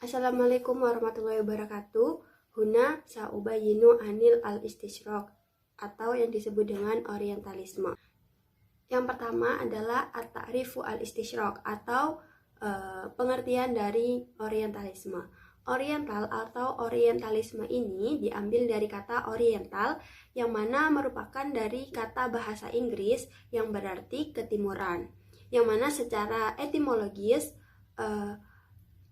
Assalamualaikum warahmatullahi wabarakatuh. Huna sa'ubayinu anil al-istisyraq atau yang disebut dengan orientalisme. Yang pertama adalah at-ta'rifu al-istisyraq atau pengertian dari orientalisme. Oriental atau orientalisme ini diambil dari kata oriental yang mana merupakan dari kata bahasa Inggris yang berarti ketimuran. Yang mana secara etimologis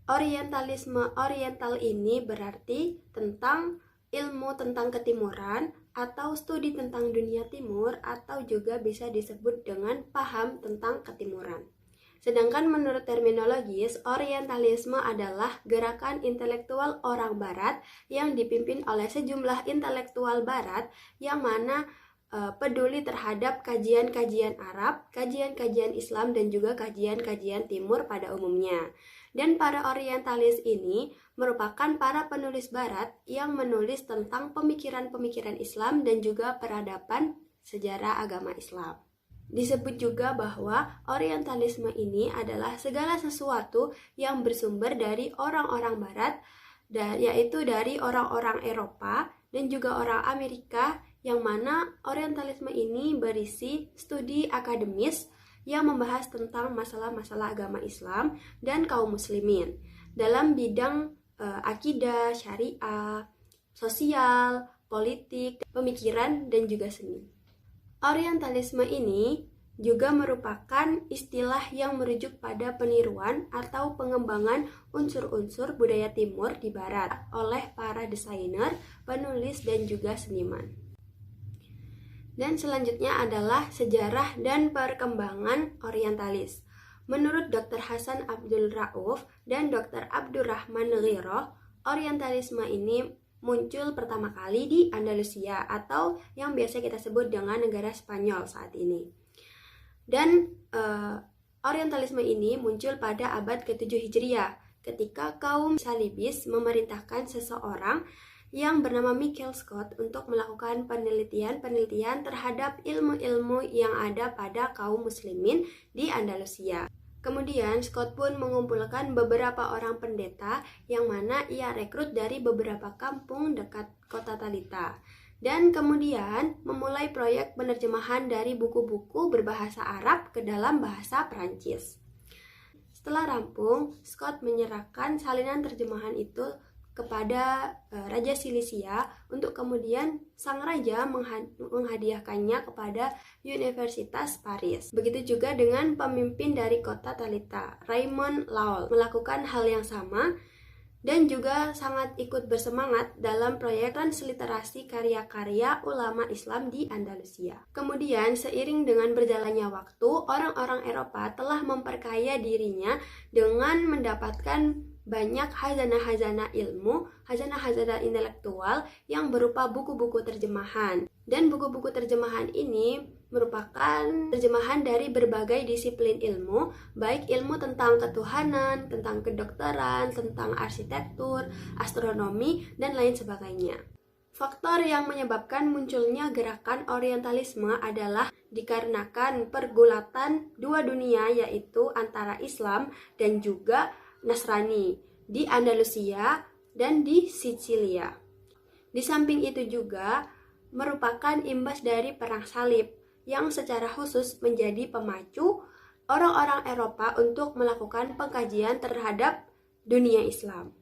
oriental ini berarti tentang ilmu tentang ketimuran atau studi tentang dunia timur atau juga bisa disebut dengan paham tentang ketimuran. Sedangkan menurut terminologis, orientalisme adalah gerakan intelektual orang barat yang dipimpin oleh sejumlah intelektual barat yang mana peduli terhadap kajian-kajian Arab, kajian-kajian Islam, dan juga kajian-kajian Timur pada umumnya. Dan para orientalis ini merupakan para penulis barat yang menulis tentang pemikiran-pemikiran Islam dan juga peradaban sejarah agama Islam. Disebut juga bahwa orientalisme ini adalah segala sesuatu yang bersumber dari orang-orang barat, yaitu dari orang-orang Eropa dan juga orang Amerika, yang mana orientalisme ini berisi studi akademis yang membahas tentang masalah-masalah agama Islam dan kaum muslimin dalam bidang akidah, syariah, sosial, politik, pemikiran, dan juga seni. Orientalisme ini juga merupakan istilah yang merujuk pada peniruan atau pengembangan unsur-unsur budaya timur di barat oleh para desainer, penulis, dan juga seniman. Dan selanjutnya adalah sejarah dan perkembangan orientalis. Menurut Dr. Hasan Abdul Rauf dan Dr. Abdurrahman Ghiroh, orientalisme ini muncul pertama kali di Andalusia atau yang biasa kita sebut dengan negara Spanyol saat ini. Dan orientalisme ini muncul pada abad ke-7 Hijriah ketika kaum Salibis memerintahkan seseorang yang bernama Michael Scott untuk melakukan penelitian terhadap ilmu-ilmu yang ada pada kaum muslimin di Andalusia. Kemudian Scott pun mengumpulkan beberapa orang pendeta yang mana ia rekrut dari beberapa kampung dekat kota Talita. Dan kemudian memulai proyek penerjemahan dari buku-buku berbahasa Arab ke dalam bahasa Perancis. Setelah rampung, Scott menyerahkan salinan terjemahan itu kepada Raja Silisia untuk kemudian sang raja menghadiahkannya kepada Universitas Paris. Begitu juga dengan pemimpin dari kota Talita, Raymond Lull, melakukan hal yang sama dan juga sangat ikut bersemangat dalam proyek transliterasi karya-karya ulama Islam di Andalusia. Kemudian seiring dengan berjalannya waktu, orang-orang Eropa telah memperkaya dirinya dengan mendapatkan banyak khazanah-khazanah ilmu, khazanah-khazanah intelektual yang berupa buku-buku terjemahan. Dan buku-buku terjemahan ini merupakan terjemahan dari berbagai disiplin ilmu, baik ilmu tentang ketuhanan, tentang kedokteran, tentang arsitektur, astronomi, dan lain sebagainya. Faktor yang menyebabkan munculnya gerakan orientalisme adalah dikarenakan pergulatan dua dunia, yaitu antara Islam dan juga Nasrani di Andalusia dan di Sicilia. Di samping itu juga merupakan imbas dari perang salib yang secara khusus menjadi pemacu orang-orang Eropa untuk melakukan pengkajian terhadap dunia Islam.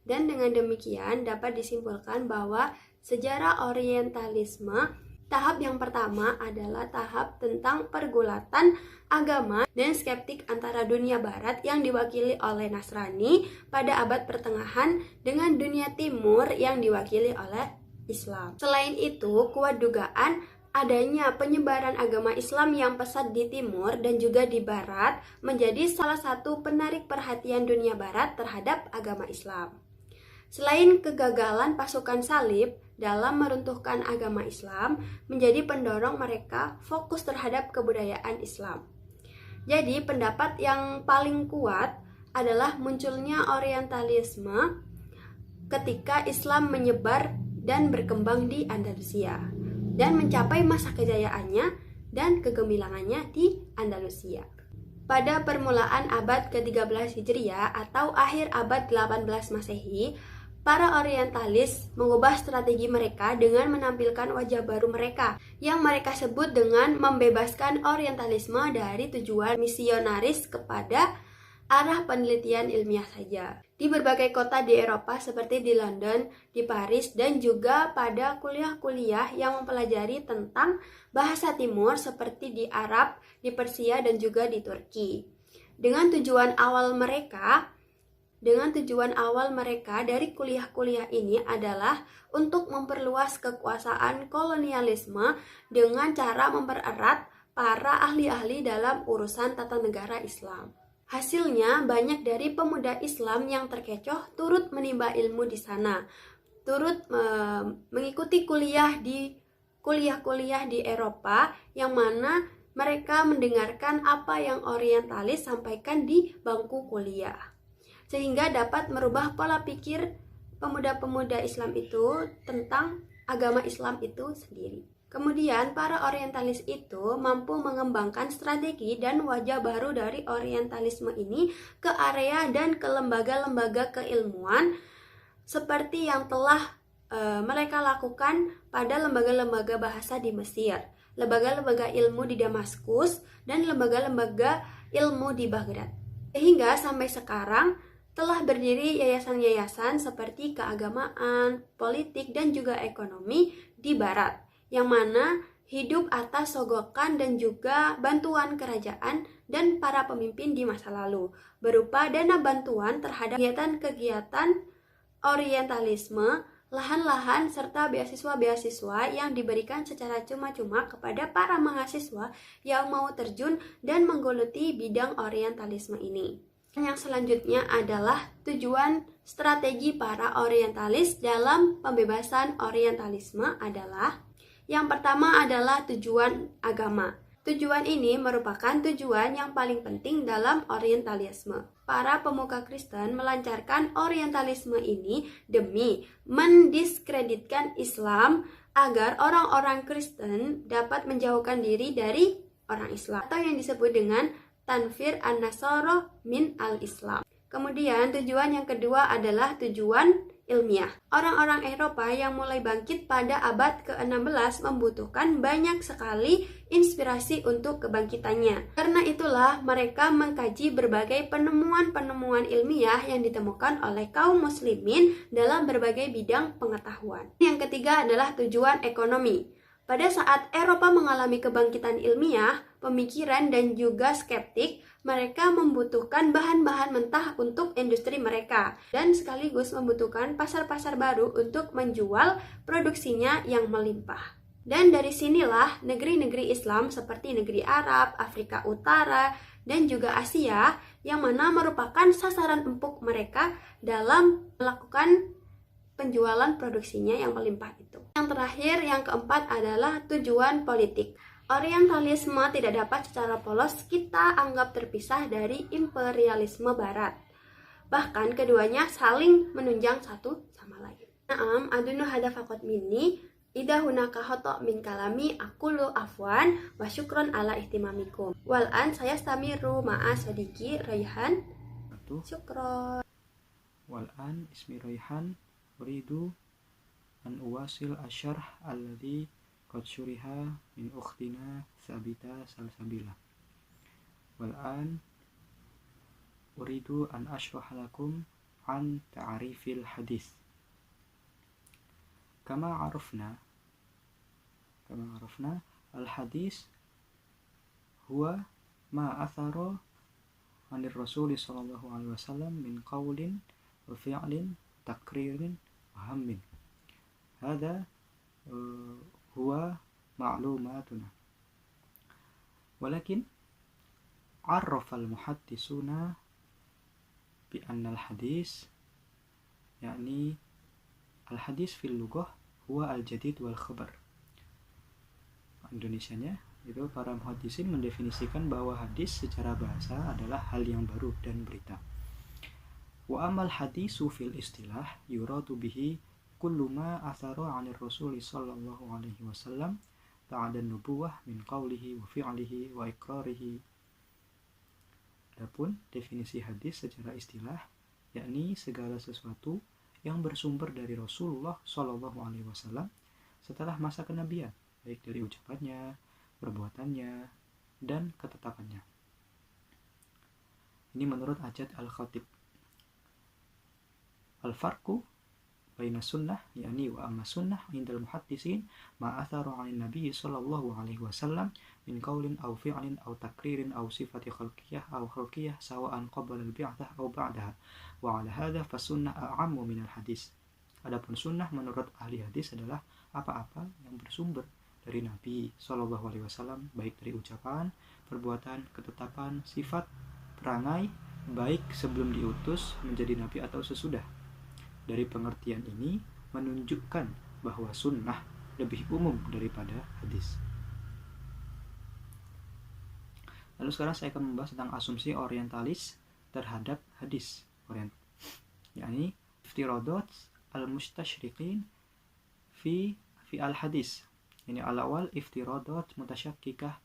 Dan dengan demikian dapat disimpulkan bahwa sejarah orientalisme tahap yang pertama adalah tahap tentang pergulatan agama dan skeptik antara dunia barat yang diwakili oleh Nasrani pada abad pertengahan dengan dunia timur yang diwakili oleh Islam. Selain itu, kuat dugaan adanya penyebaran agama Islam yang pesat di timur dan juga di barat menjadi salah satu penarik perhatian dunia barat terhadap agama Islam. Selain kegagalan pasukan salib dalam meruntuhkan agama Islam, menjadi pendorong mereka fokus terhadap kebudayaan Islam. Jadi pendapat yang paling kuat adalah munculnya orientalisme ketika Islam menyebar dan berkembang di Andalusia dan mencapai masa kejayaannya dan kegemilangannya di Andalusia. Pada permulaan abad ke-13 Hijriah atau akhir abad 18 Masehi, para orientalis mengubah strategi mereka dengan menampilkan wajah baru mereka yang mereka sebut dengan membebaskan orientalisme dari tujuan misionaris kepada arah penelitian ilmiah saja. Di berbagai kota di Eropa seperti di London, di Paris, dan juga pada kuliah-kuliah yang mempelajari tentang bahasa timur seperti di Arab, di Persia, dan juga di Turki. Dengan tujuan awal mereka dari kuliah-kuliah ini adalah untuk memperluas kekuasaan kolonialisme dengan cara mempererat para ahli-ahli dalam urusan tata negara Islam. Hasilnya, banyak dari pemuda Islam yang terkecoh turut menimba ilmu di sana, turut mengikuti kuliah-kuliah di Eropa yang mana mereka mendengarkan apa yang orientalis sampaikan di bangku kuliah, sehingga dapat merubah pola pikir pemuda-pemuda Islam itu tentang agama Islam itu sendiri. Kemudian, para orientalis itu mampu mengembangkan strategi dan wajah baru dari orientalisme ini ke area dan ke lembaga-lembaga keilmuan seperti yang telah mereka lakukan pada lembaga-lembaga bahasa di Mesir, lembaga-lembaga ilmu di Damaskus, dan lembaga-lembaga ilmu di Baghdad. Sehingga sampai sekarang telah berdiri yayasan-yayasan seperti keagamaan, politik, dan juga ekonomi di Barat, yang mana hidup atas sogokan dan juga bantuan kerajaan dan para pemimpin di masa lalu, berupa dana bantuan terhadap kegiatan-kegiatan orientalisme, lahan-lahan, serta beasiswa-beasiswa yang diberikan secara cuma-cuma kepada para mahasiswa yang mau terjun dan menggeluti bidang orientalisme ini. Yang selanjutnya adalah tujuan strategi para orientalis dalam pembebasan orientalisme adalah yang pertama adalah tujuan agama. Tujuan ini merupakan tujuan yang paling penting dalam orientalisme. Para pemuka Kristen melancarkan orientalisme ini demi mendiskreditkan Islam agar orang-orang Kristen dapat menjauhkan diri dari orang Islam, atau yang disebut dengan tanfir an-nasara min al-Islam. Kemudian tujuan yang kedua adalah tujuan ilmiah. Orang-orang Eropa yang mulai bangkit pada abad ke-16 membutuhkan banyak sekali inspirasi untuk kebangkitannya. Karena itulah mereka mengkaji berbagai penemuan-penemuan ilmiah yang ditemukan oleh kaum muslimin dalam berbagai bidang pengetahuan. Yang ketiga adalah tujuan ekonomi. Pada saat Eropa mengalami kebangkitan ilmiah, pemikiran, dan juga skeptik, mereka membutuhkan bahan-bahan mentah untuk industri mereka dan sekaligus membutuhkan pasar-pasar baru untuk menjual produksinya yang melimpah. Dan dari sinilah negeri-negeri Islam seperti negeri Arab, Afrika Utara, dan juga Asia yang mana merupakan sasaran empuk mereka dalam melakukan penjualan produksinya yang melimpah itu. Yang terakhir, yang keempat adalah tujuan politik. Orientalisme tidak dapat secara polos kita anggap terpisah dari imperialisme Barat. Bahkan keduanya saling menunjang satu sama lain. Naam, adunu hada faqat minni, idza hunaka khata' min kalami aqulu afwan wa syukron ala ihtimamikum. Wal an saya stamiru ma'a sadiqi Rayhan. Syukron. Wal an ismi Rayhan, uridu an uwasil asyarh alladhi qad syuriha min ukhtina Sabita Salsabila. Wal an uridu an ashrah lakum an ta'rifil hadis. Kama arafna al hadis huwa ma athara anir Rasul sallallahu alaihi wasallam min qawlin wa fi'lin takririn wa hammin. Hada huwa ma'lumatuna. Walakin arrafa al-muhaddisuna bi anna al-hadis yakni al-hadis fil lughah huwa al-jadid wal khabar. Indonesianya itu para muhaddisin mendefinisikan bahwa hadis secara bahasa adalah hal yang baru dan berita. Wa amal hadisu fil istilah yuradu bihi kullu ma athara 'anir Rasul sallallahu alaihi wasallam ba'da an-nubuwah min qawlihi wa fi'lihi wa iqrarihi Adapun definisi hadis secara istilah, yakni segala sesuatu yang bersumber dari Rasulullah Shallallahu Alaihi Wasallam setelah masa kenabian, baik dari ucapannya, perbuatannya, dan ketetapannya. Ini menurut Ajad Al-Khatib. Al-farqu baina sunnah, yakni wa amma sunnah indal muhaddisin ma atharu 'an nabi sallallahu alaihi wasallam min qaulin aw fi'lin aw takririn aw sifati khalqiyah aw khalqiyah sawa'an qabla al-bi'tsah aw ba'daha wa 'ala hadha fa sunnah a'ammu min al-hadis. Adapun sunnah menurut ahli hadis adalah apa-apa yang bersumber dari Nabi sallallahu alaihi wasallam, baik dari ucapan, perbuatan, ketetapan, sifat, perangai, baik sebelum diutus menjadi nabi atau sesudah. Dari pengertian ini menunjukkan bahwa sunnah lebih umum daripada hadis. Lalu sekarang saya akan membahas tentang asumsi orientalis terhadap hadis yakni iftiradat al-mustashriqin fi al-hadis. Ini al-awal iftiradat mutasyakkikah.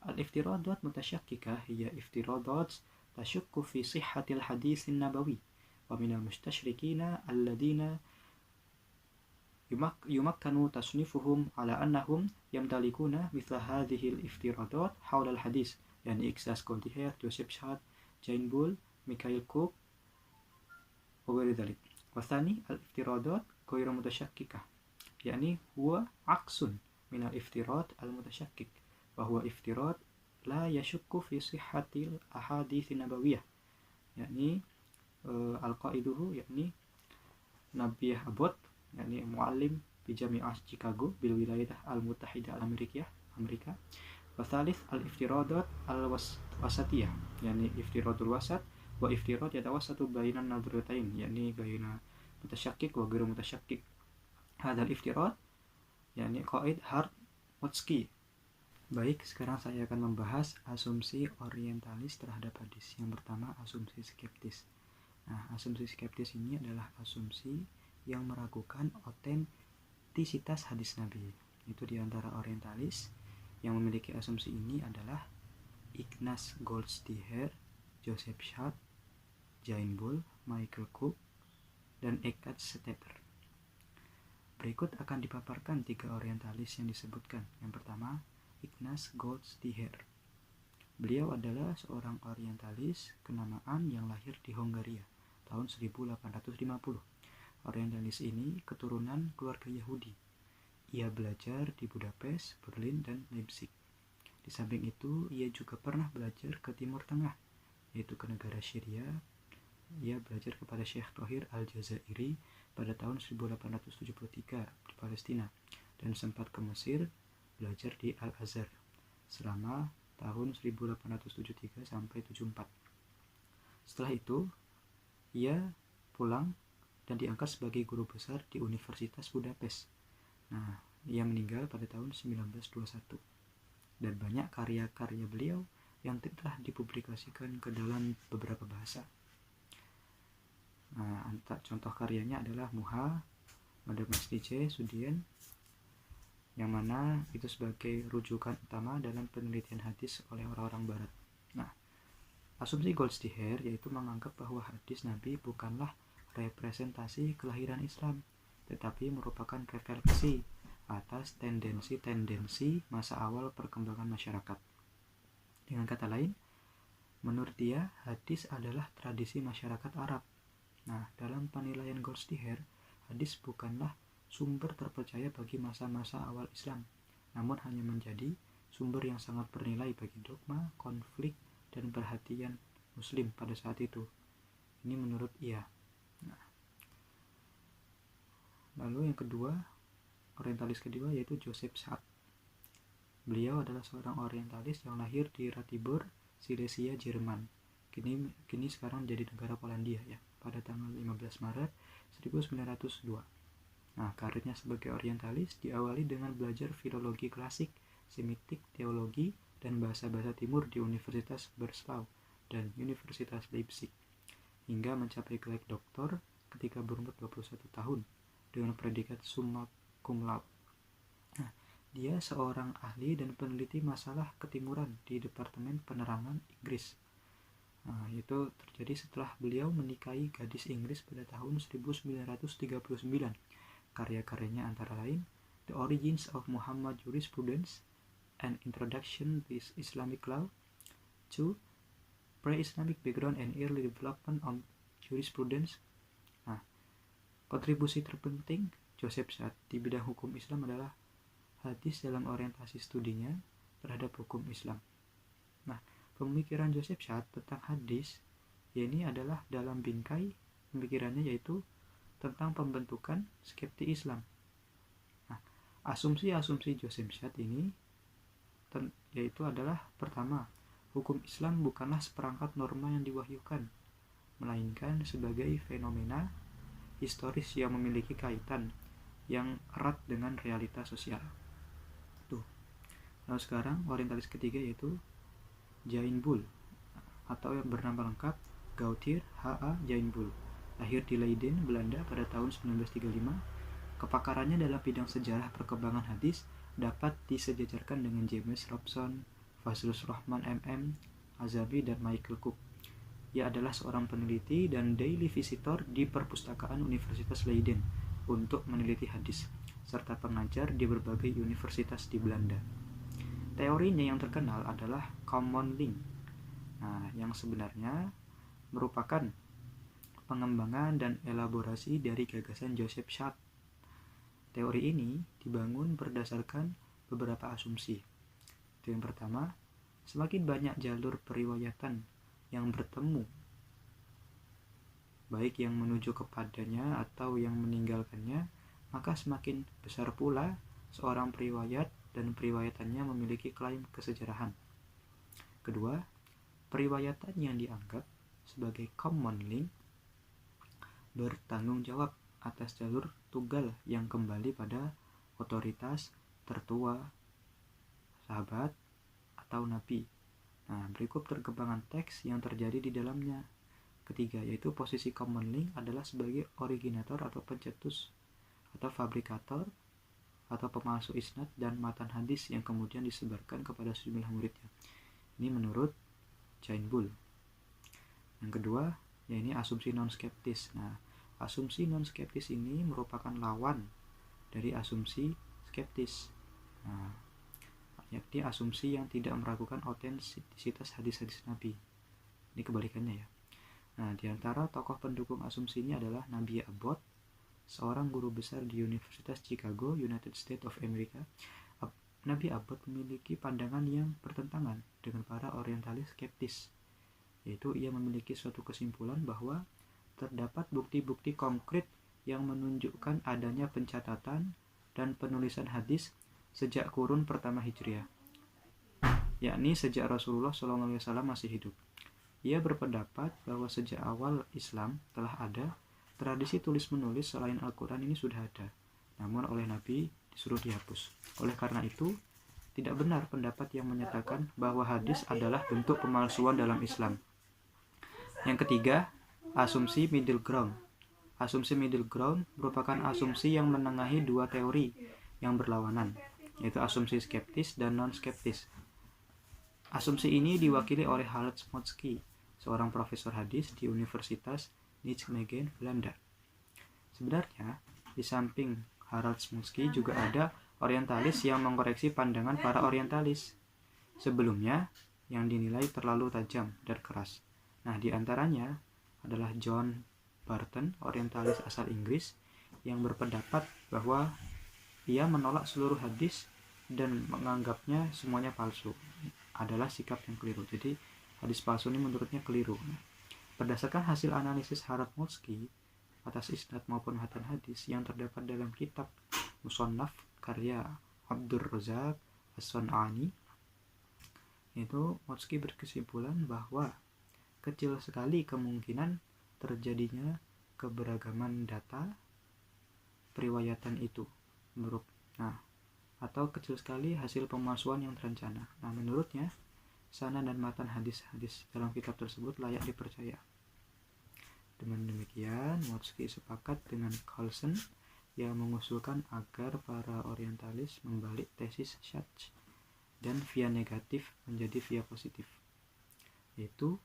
Al-iftiradat mutasyakkikah hiya iftiradat tashukku fi sihhatil hadis nabawi wa minal mustashriqina alladhina yumakkanu tasnifuhum ala annahum yamtalikuna mithla hadhihi al-iftiradat hawla al-hadis, yani Iqsas Goldiher, Joseph Schad, Jane Bull, Mikhail Cook wa ghairi dhalik. Wa thani al-iftiradat ghairu mutasyakkikah, yani huwa aqsun min al-iftirat al-mutasyakkik wa huwa iftirat la yashukku fi sihhatil ahadits nabawiyah, yakni al-qaiduhu yakni Nabiyah Abbott, yakni muallim di Jami'ah Chicago bil wilayah al-Muttahidah Amerika. Wa thalith al-iftiradat al-wasatiyah, yakni iftiradul wasat wa iftirad yatawassatu bainan nadratain, yakni baina mutasyakkik wa ghairu mutasyakkik. Hadzal iftirad yakni qaid Hart-Motsky. Baik, sekarang saya akan membahas asumsi orientalis terhadap hadis. Yang pertama, asumsi skeptis. Nah, asumsi skeptis ini adalah asumsi yang meragukan otentisitas hadis Nabi. Itu diantara orientalis yang memiliki asumsi ini adalah Ignaz Goldziher, Joseph Schad, Jane Bull, Michael Cook, dan Eckhart Steper. Berikut akan dipaparkan 3 orientalis yang disebutkan. Yang pertama, Ignaz Goldziher. Beliau adalah seorang orientalis kenamaan yang lahir di Hongaria tahun 1850. Orientalis ini keturunan keluarga Yahudi. Ia belajar di Budapest, Berlin, dan Leipzig. Di samping itu, ia juga pernah belajar ke Timur Tengah, yaitu ke negara Syria. Ia belajar kepada Syekh Thohir Al-Jazairi pada tahun 1873 di Palestina, dan sempat ke Mesir belajar di Al-Azhar selama tahun 1873 sampai 74. Setelah itu, ia pulang dan diangkat sebagai guru besar di Universitas Budapest. Nah, ia meninggal pada tahun 1921. Dan banyak karya-karya beliau yang telah dipublikasikan ke dalam beberapa bahasa. Nah, contoh karyanya adalah Muha, Madamastice, Sudien, yang mana itu sebagai rujukan utama dalam penelitian hadis oleh orang-orang barat. Nah, asumsi Goldziher yaitu menganggap bahwa hadis Nabi bukanlah representasi kelahiran Islam, tetapi merupakan refleksi atas tendensi-tendensi masa awal perkembangan masyarakat. Dengan kata lain, menurut dia, hadis adalah tradisi masyarakat Arab. Nah, dalam penilaian Goldziher, hadis bukanlah sumber terpercaya bagi masa-masa awal Islam, namun hanya menjadi sumber yang sangat bernilai bagi dogma, konflik, dan perhatian Muslim pada saat itu. Ini menurut ia. Nah, lalu yang kedua, orientalis kedua yaitu Joseph Schad. Beliau adalah seorang orientalis yang lahir di Ratibor, Silesia, Jerman. Kini sekarang jadi negara Polandia ya, pada tanggal 15 Maret 1902. Nah, karirnya sebagai orientalis diawali dengan belajar filologi klasik, semitik, teologi, dan bahasa-bahasa timur di Universitas Breslau dan Universitas Leipzig, hingga mencapai gelar doktor ketika berumur 21 tahun dengan predikat summa cum laude. Nah, dia seorang ahli dan peneliti masalah ketimuran di Departemen Penerangan Inggris. Nah, itu terjadi setelah beliau menikahi gadis Inggris pada tahun 1939. Karya-karyanya antara lain The Origins of Muhammad Jurisprudence, An Introduction to Islamic Law, 2. Pre-Islamic Background and Early Development of Jurisprudence. Nah, kontribusi terpenting Joseph Shad di bidang hukum Islam adalah hadis dalam orientasi studinya terhadap hukum Islam. Nah, pemikiran Joseph Shad tentang hadis ini adalah dalam bingkai pemikirannya, yaitu tentang pembentukan skepti Islam. Nah, asumsi-asumsi Joseph Shad ini yaitu adalah pertama, hukum Islam bukanlah seperangkat norma yang diwahyukan, melainkan sebagai fenomena historis yang memiliki kaitan yang erat dengan realitas sosial. Lalu sekarang orientalis ketiga yaitu Jain Bull, atau yang bernama lengkap Gautier H.A. Jain Bull. Lahir di Leiden, Belanda pada tahun 1935. Kepakarannya dalam bidang sejarah perkembangan hadis dapat disejajarkan dengan James Robson, Fazlur Rahman M.M., Azabi, dan Michael Cook. Ia adalah seorang peneliti dan daily visitor di perpustakaan Universitas Leiden untuk meneliti hadis, serta pengajar di berbagai universitas di Belanda. Teorinya yang terkenal adalah common link, yang sebenarnya merupakan pengembangan dan elaborasi dari gagasan Joseph Shad. Teori ini dibangun berdasarkan beberapa asumsi. Itu yang pertama, semakin banyak jalur periwayatan yang bertemu, baik yang menuju kepadanya atau yang meninggalkannya, maka semakin besar pula seorang periwayat dan periwayatannya memiliki klaim kesejarahan. Kedua, periwayatan yang dianggap sebagai common link bertanggung jawab atas jalur tunggal yang kembali pada otoritas tertua, sahabat, atau nabi. Nah, berikut perkembangan teks yang terjadi di dalamnya. Ketiga, yaitu posisi common link adalah sebagai originator atau pencetus atau fabrikator atau pemalsu isnad dan matan hadis yang kemudian disebarkan kepada sejumlah muridnya. Ini menurut Jain Bull. Yang kedua, yaitu asumsi non-skeptis. Nah, asumsi non-skeptis ini merupakan lawan dari asumsi skeptis. Nah, yakni asumsi yang tidak meragukan otentisitas hadis-hadis Nabi. Ini kebalikannya ya. Nah, di antara tokoh pendukung asumsi ini adalah Nabi Abbott, seorang guru besar di Universitas Chicago, United States of America. Nabi Abbott memiliki pandangan yang bertentangan dengan para orientalis skeptis, yaitu ia memiliki suatu kesimpulan bahwa terdapat bukti-bukti konkret yang menunjukkan adanya pencatatan dan penulisan hadis sejak kurun pertama Hijriah, yakni sejak Rasulullah SAW masih hidup. Ia berpendapat bahwa sejak awal Islam telah ada tradisi tulis-menulis selain Al-Quran ini sudah ada, namun oleh Nabi disuruh dihapus. Oleh karena itu, tidak benar pendapat yang menyatakan bahwa hadis adalah bentuk pemalsuan dalam Islam. Yang ketiga, asumsi middle ground. Asumsi middle ground merupakan asumsi yang menengahi dua teori yang berlawanan, yaitu asumsi skeptis dan non-skeptis. Asumsi ini diwakili oleh Harold Smotsky, seorang profesor hadis di Universitas Nijmegen, Belanda. Sebenarnya, di samping Harold Smotsky juga ada orientalis yang mengkoreksi pandangan para orientalis sebelumnya yang dinilai terlalu tajam dan keras. Nah, di antaranya adalah John Barton, orientalis asal Inggris, yang berpendapat bahwa ia menolak seluruh hadis dan menganggapnya semuanya palsu. Adalah sikap yang keliru. Jadi, hadis palsu ini menurutnya keliru. Berdasarkan hasil analisis Harold Smotsky atas isnad maupun matan hadis yang terdapat dalam kitab Musannaf karya Abdur Razak As-San'ani, itu Smotsky berkesimpulan bahwa kecil sekali kemungkinan terjadinya keberagaman data periwayatan itu, atau kecil sekali hasil pemalsuan yang terencana. Nah, menurutnya sanad dan matan hadis-hadis dalam kitab tersebut layak dipercaya. Dengan demikian, Smotsky sepakat dengan Carlson yang mengusulkan agar para orientalis membalik tesis Shad dan via negatif menjadi via positif, yaitu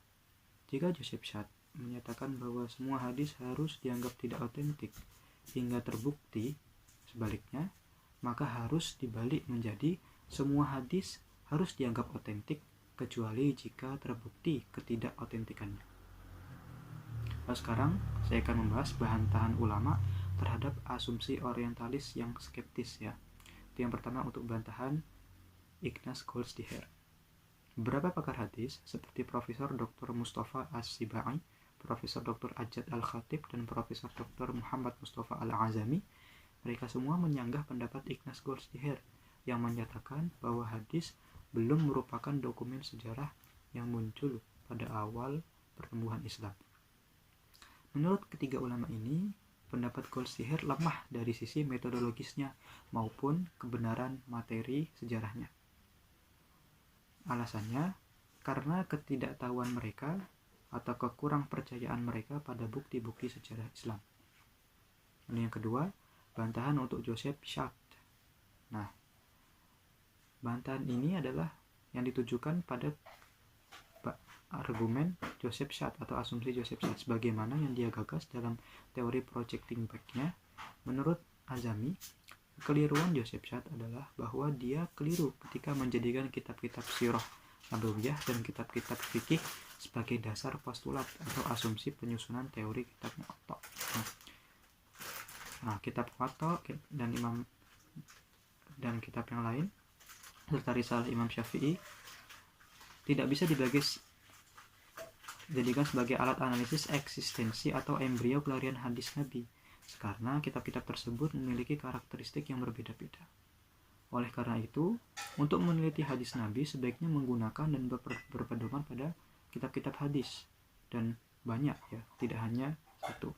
Jika Joseph Shad menyatakan bahwa semua hadis harus dianggap tidak otentik hingga terbukti sebaliknya, maka harus dibalik menjadi semua hadis harus dianggap otentik kecuali jika terbukti ketidakotentikannya. Sekarang saya akan membahas bantahan ulama terhadap asumsi orientalis yang skeptis ya. Itu yang pertama untuk bantahan Ignaz Goldsdiher. Beberapa pakar hadis seperti Profesor Dr. Mustafa As-Sibai, Profesor Dr. Ajad Al-Khatib, dan Profesor Dr. Muhammad Mustafa Al-Azami, mereka semua menyanggah pendapat Ignaz Goldsdiher yang menyatakan bahwa hadis belum merupakan dokumen sejarah yang muncul pada awal pertumbuhan Islam. Menurut ketiga ulama ini, pendapat Goldsdiher lemah dari sisi metodologisnya maupun kebenaran materi sejarahnya. Alasannya, karena ketidaktahuan mereka atau kekurang percayaan mereka pada bukti-bukti sejarah Islam. Dan yang kedua, bantahan untuk Joseph Shad. Nah, bantahan ini adalah yang ditujukan pada argumen Joseph Shad atau asumsi Joseph Shad sebagaimana yang dia gagas dalam teori projecting back-nya. Menurut Azami, kekeliruan Joseph Shad adalah bahwa dia keliru ketika menjadikan kitab-kitab sirah nabawiyah dan kitab-kitab fikih sebagai dasar postulat atau asumsi penyusunan teori kitab Muwatta. Nah, kitab Muwatta dan kitab yang lain serta risalah Imam Syafi'i tidak bisa dijadikan sebagai alat analisis eksistensi atau embrio pelarian hadis Nabi, karena kitab-kitab tersebut memiliki karakteristik yang berbeda-beda. Oleh karena itu, untuk meneliti hadis Nabi sebaiknya menggunakan dan berpedoman pada kitab-kitab hadis, dan banyak ya, tidak hanya satu.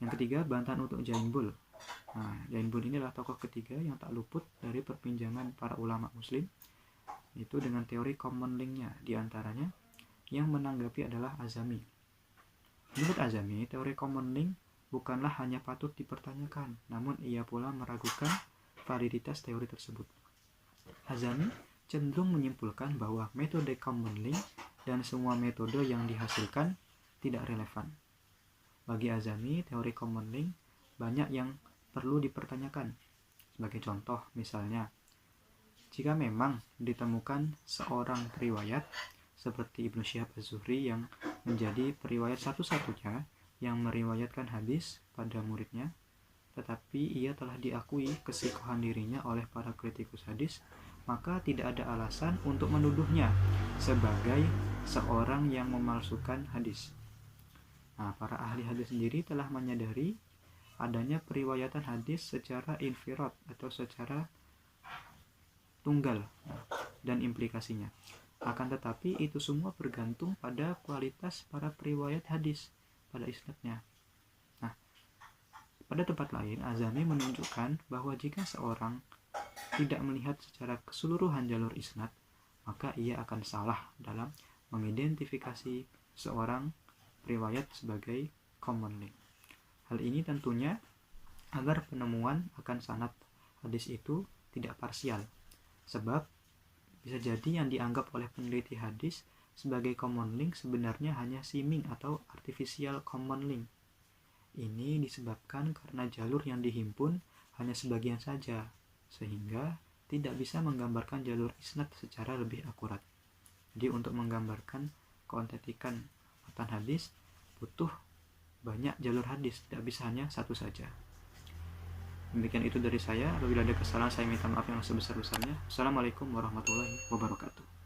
Yang ketiga, bantahan untuk Jainbul. Nah, Jainbul ini adalah tokoh ketiga yang tak luput dari perpinjaman para ulama muslim, itu dengan teori common link-nya. Di antaranya yang menanggapi adalah Azami. Menurut Azami, teori common link bukanlah hanya patut dipertanyakan, namun ia pula meragukan validitas teori tersebut. Azami cenderung menyimpulkan bahwa metode common link dan semua metode yang dihasilkan tidak relevan. Bagi Azami, teori common link banyak yang perlu dipertanyakan. Sebagai contoh, misalnya, jika memang ditemukan seorang periwayat seperti Ibnu Syihab Az-Zuhri yang menjadi periwayat satu-satunya yang meriwayatkan hadis pada muridnya, tetapi ia telah diakui kesikohan dirinya oleh para kritikus hadis, maka tidak ada alasan untuk menuduhnya sebagai seorang yang memalsukan hadis. Nah, para ahli hadis sendiri telah menyadari adanya periwayatan hadis secara infirad atau secara tunggal dan implikasinya. Akan tetapi itu semua bergantung pada kualitas para periwayat hadis pada isnadnya. Nah, pada tempat lain Azami menunjukkan bahwa jika seorang tidak melihat secara keseluruhan jalur isnad, maka ia akan salah dalam mengidentifikasi seorang periwayat sebagai common link. Hal ini tentunya agar penemuan akan sanad hadis itu tidak parsial, sebab bisa jadi yang dianggap oleh peneliti hadis sebagai common link sebenarnya hanya seeming atau artificial common link. Ini disebabkan karena jalur yang dihimpun hanya sebagian saja, sehingga tidak bisa menggambarkan jalur isnad secara lebih akurat. Jadi untuk menggambarkan keotentikan matan hadis butuh banyak jalur hadis, tidak bisa hanya satu saja. Demikian itu dari saya. Apabila ada kesalahan saya minta maaf yang sebesar-besarnya. Assalamualaikum warahmatullahi wabarakatuh.